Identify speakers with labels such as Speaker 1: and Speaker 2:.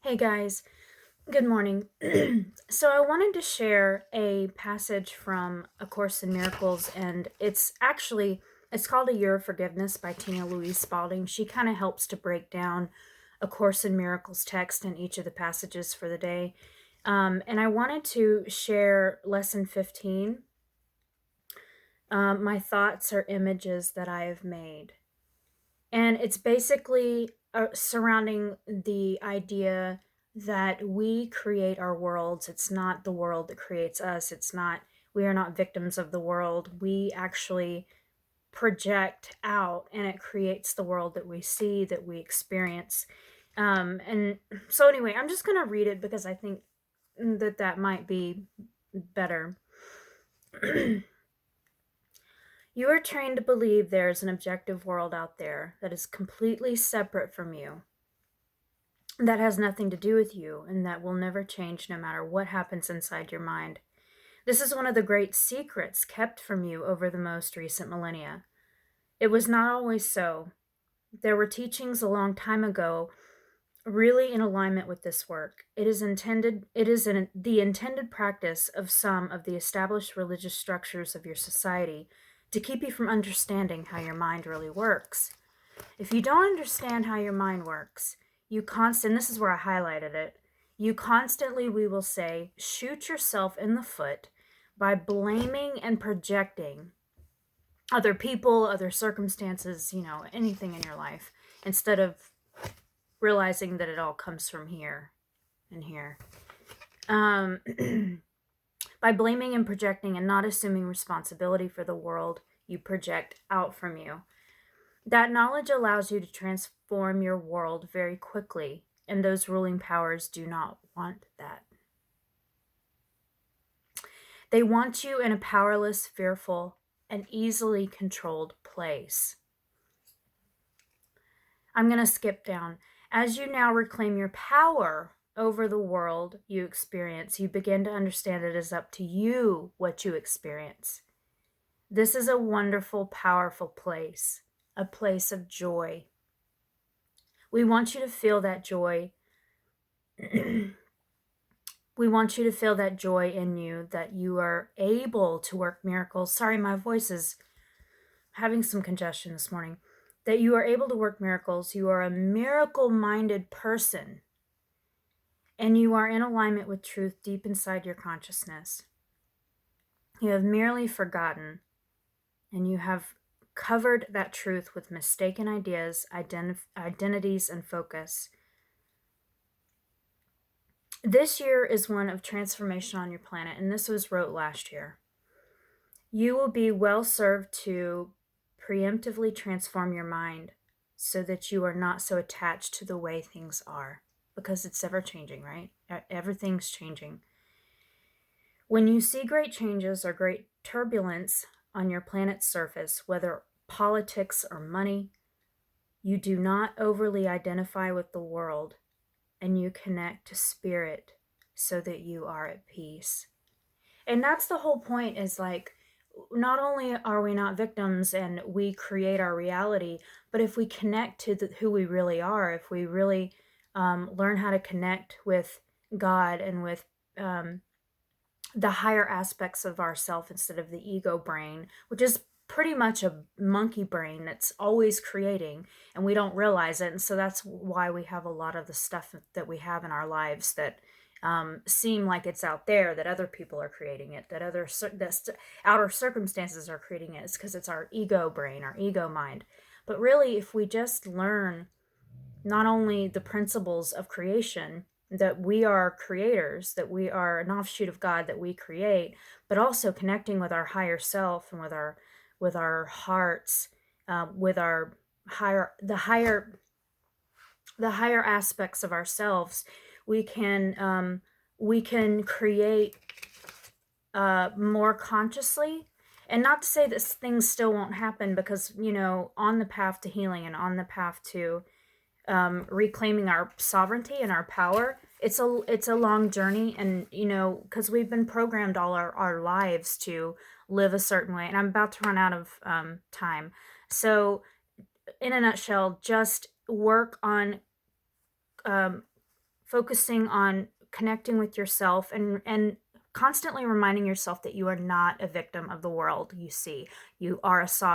Speaker 1: Hey guys, good morning. So I wanted to share a passage from A Course in Miracles, and it's called A Year of Forgiveness by Tina Louise Spalding. She kind of helps to break down A Course in Miracles text in each of the passages for the day. And I wanted to share lesson 15. My thoughts are images that I have made. And it's basically surrounding the idea that we create our worlds. It's not the world that creates us. We are not victims of the world. We actually project out and it creates the world that we see, that we experience. And so, anyway, I'm just going to read it because I think that might be better. You are trained to believe there is an objective world out there that is completely separate from you, that has nothing to do with you, and that will never change no matter what happens inside your mind. This is one of the great secrets kept from you over the most recent millennia. It was not always so. There were teachings a long time ago really in alignment with this work. The intended practice of some of the established religious structures of your society to keep you from understanding how your mind really works. If you don't understand how your mind works, this is where I highlighted it, we will say, shoot yourself in the foot by blaming and projecting other people, other circumstances, anything in your life, instead of realizing that it all comes from here and here. By blaming and projecting and not assuming responsibility for the world you project out from you. That knowledge allows you to transform your world very quickly, and those ruling powers do not want that. They want you in a powerless, fearful, and easily controlled place. I'm going to skip down. As you now reclaim your power over the world you experience, you begin to understand it is up to you what you experience. This is a wonderful, powerful place, a place of joy. We want you to feel that joy. We want you to feel that joy in you, that you are able to work miracles. Sorry, my voice is having some congestion this morning. That you are able to work miracles. You are a miracle-minded person, and you are in alignment with truth deep inside your consciousness. You have merely forgotten, and you have covered that truth with mistaken ideas, identities, and focus. This year is one of transformation on your planet, and this was wrote last year. You will be well served to preemptively transform your mind so that you are not so attached to the way things are, because it's ever changing, right? Everything's changing. When you see great changes or great turbulence on your planet's surface, whether politics or money, you do not overly identify with the world, and you connect to spirit so that you are at peace. And that's the whole point, is like, not only are we not victims and we create our reality, but if we connect to who we really are, if we really learn how to connect with God and with the higher aspects of ourself instead of the ego brain, which is pretty much a monkey brain that's always creating, and we don't realize it. And so that's why we have a lot of the stuff that we have in our lives that seem like it's out there, that other people are creating it, that outer circumstances are creating it. It's because it's our ego brain, our ego mind. But really, if we just learn not only the principles of creation, that we are creators, that we are an offshoot of God, that we create, but also connecting with our higher self and with our hearts, with the higher aspects of ourselves, we can create more consciously. And not to say that things still won't happen, because on the path to healing and on the path to reclaiming our sovereignty and our power, it's a long journey. And because we've been programmed all our lives to live a certain way, and I'm about to run out of time. So in a nutshell, just work on focusing on connecting with yourself and constantly reminding yourself that you are not a victim of the world you see. You are a sovereign